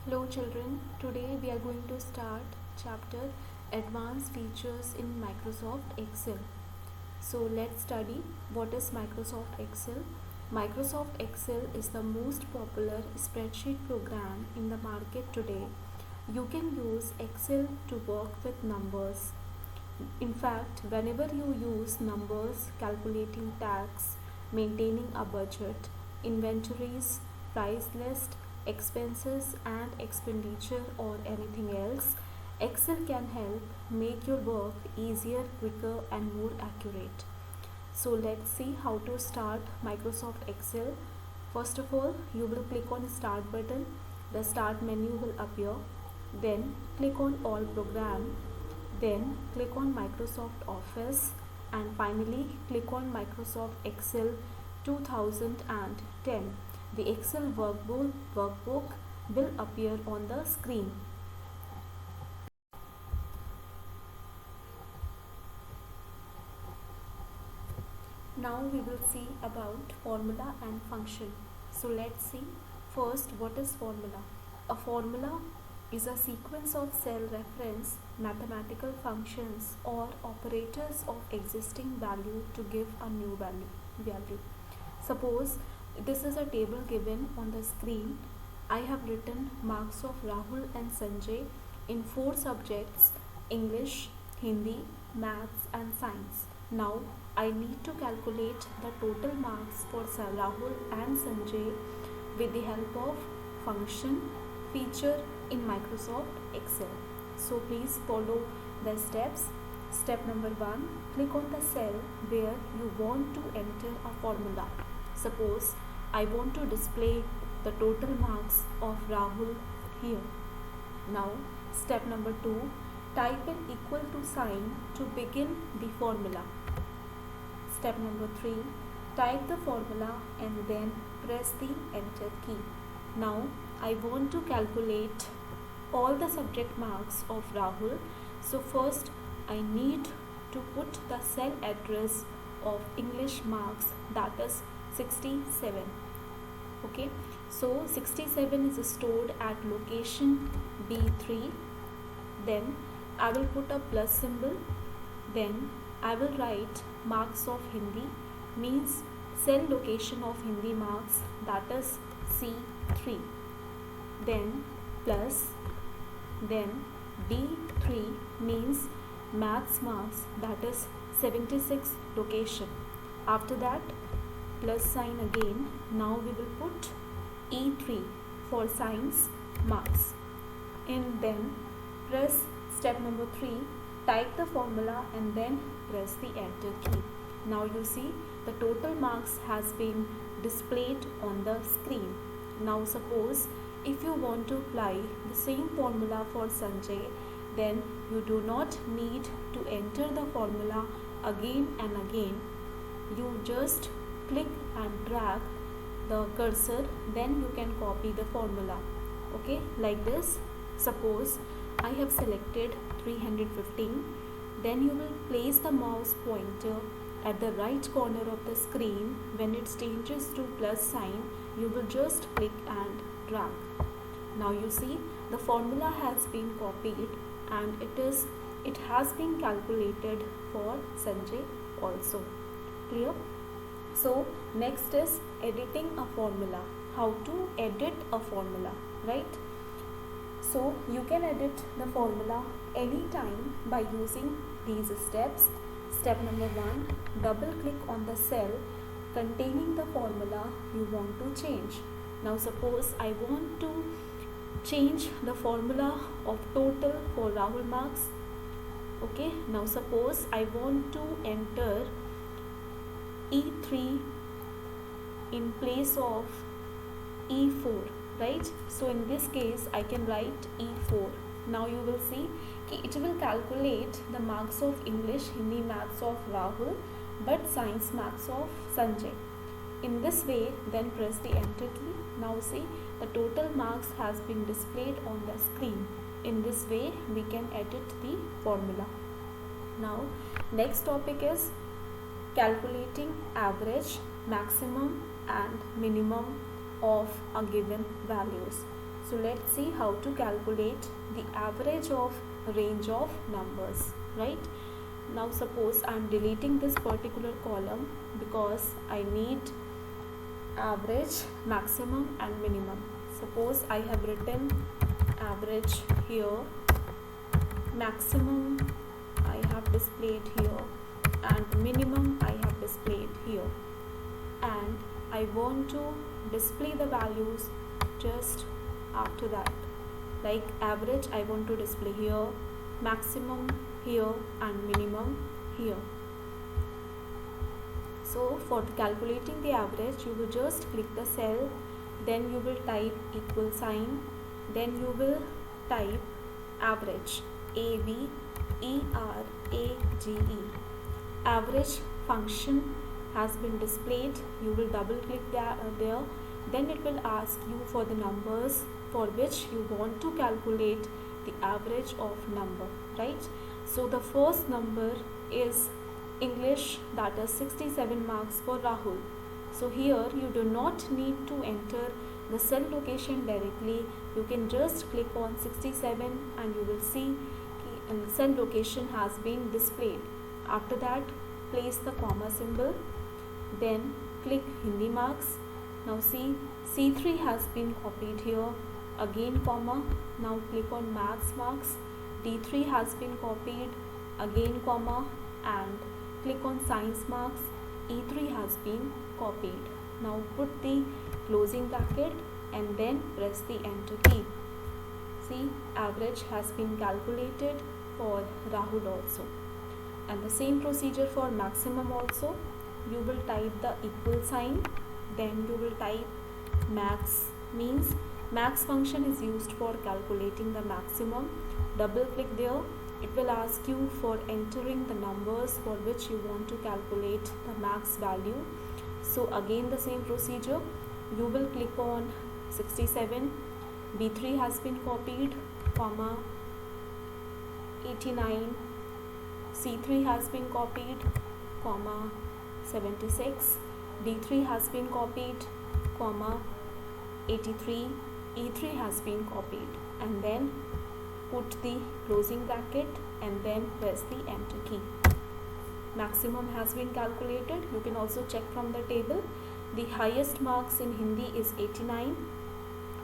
Hello children, today we are going to start chapter Advanced Features in Microsoft Excel. So let's study what is Microsoft Excel. Microsoft Excel is the most popular spreadsheet program in the market today. You can use Excel to work with numbers. In fact, whenever you use numbers, calculating tax, maintaining a budget, inventories, price list, expenses and expenditure or anything else, Excel can help make your work easier, quicker and more accurate. So let's see how to start Microsoft Excel. First of all, you will click on Start button. The Start menu will appear. Then click on All Program. Then click on Microsoft Office and finally click on Microsoft Excel 2010. The Excel workbook will appear on the screen. Now we will see about formula and function. So let's see first what is formula. A formula is a sequence of cell reference mathematical functions or operators of existing value to give a new value. Suppose this is a table given on the screen. I have written marks of Rahul and Sanjay in 4 subjects: English, Hindi, Maths and Science. Now I need to calculate the total marks for Rahul and Sanjay with the help of function feature in Microsoft Excel. So please follow the steps. Step number 1, click on the cell where you want to enter a formula. Suppose I want to display the total marks of Rahul here. Now step number 2, type an equal to sign to begin the formula. Step number 3, type the formula and then press the enter key. Now I want to calculate all the subject marks of Rahul. So first I need to put the cell address of English marks, that is 67. Okay, so 67 is stored at location B3. Then I will put a plus symbol. Then I will write marks of Hindi, means cell location of Hindi marks, that is C3. Then plus, then B3 means maths marks, that is 76 location. After that plus sign again. Now we will put E3 for science marks and then press step number 3, type the formula and then press the enter key. Now you see the total marks has been displayed on the screen. Now suppose if you want to apply the same formula for Sanjay, then you do not need to enter the formula again and again. You just click and drag the cursor, then you can copy the formula. Okay, like this. Suppose I have selected 315. Then you will place the mouse pointer at the right corner of the screen. When it changes to plus sign, you will just click and drag. Now you see the formula has been copied and it has been calculated for Sanjay also. Clear? So next is editing a formula. How to edit a formula, right? So you can edit the formula anytime by using these steps. Step number 1, double click on the cell containing the formula you want to change. Now suppose I want to change the formula of total for Rahul marks. Okay, now suppose I want to enter E3 in place of E4, right? So in this case I can write E4. Now you will see it will calculate the marks of English, Hindi, Maths of Rahul but science marks of Sanjay. In this way, then press the enter key. Now see the total marks has been displayed on the screen. In this way we can edit the formula. Now next topic is calculating average, maximum and minimum of a given values. So let's see how to calculate the average of range of numbers, right? Now suppose I am deleting this particular column because I need average, maximum and minimum. Suppose I have written average here, maximum I have displayed here, and minimum I have displayed here, and I want to display the values just after that. Like average I want to display here, maximum here, and minimum here. So for calculating the average, you will just click the cell, then you will type equal sign, then you will type average, AVERAGE. Average function has been displayed. You will double click there, then it will ask you for the numbers for which you want to calculate the average of number, right? So the first number is English, that is 67 marks for Rahul. So here you do not need to enter the cell location directly. You can just click on 67 and you will see the cell location has been displayed. After that, place the comma symbol, then click Hindi marks. Now see, C3 has been copied here, again comma. Now click on maths marks, D3 has been copied, again comma, and click on science marks, E3 has been copied. Now put the closing bracket and then press the enter key. See, average has been calculated for Rahul also. And the same procedure for maximum also. You will type the equal sign, then you will type max, means max function is used for calculating the maximum. Double click there. It will ask you for entering the numbers for which you want to calculate the max value. So again the same procedure. You will click on 67. B3 has been copied, comma, 89. C3 has been copied, comma, 76. D3 has been copied, comma, 83. E3 has been copied, and then put the closing bracket and then press the enter key. Maximum has been calculated. You can also check from the table. The highest marks in Hindi is 89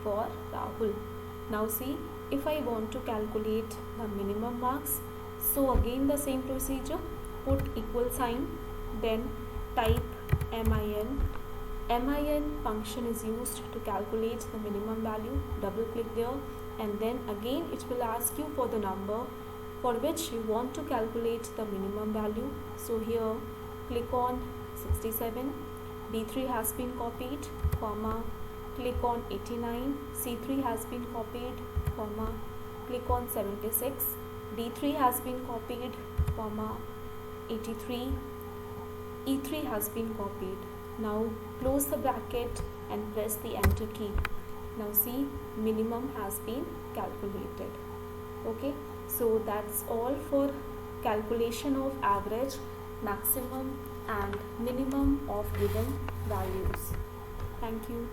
for Rahul. Now see, if I want to calculate the minimum marks, so again the same procedure. Put equal sign, then type MIN. MIN function is used to calculate the minimum value. Double click there, and then again it will ask you for the number for which you want to calculate the minimum value. So here click on 67. B3 has been copied, comma, click on 89. C3 has been copied, comma, click on 76. D3 has been copied, comma, 83. E3 has been copied. Now close the bracket and press the enter key. Now see, minimum has been calculated. Okay, so that's all for calculation of average, maximum and minimum of given values. Thank you.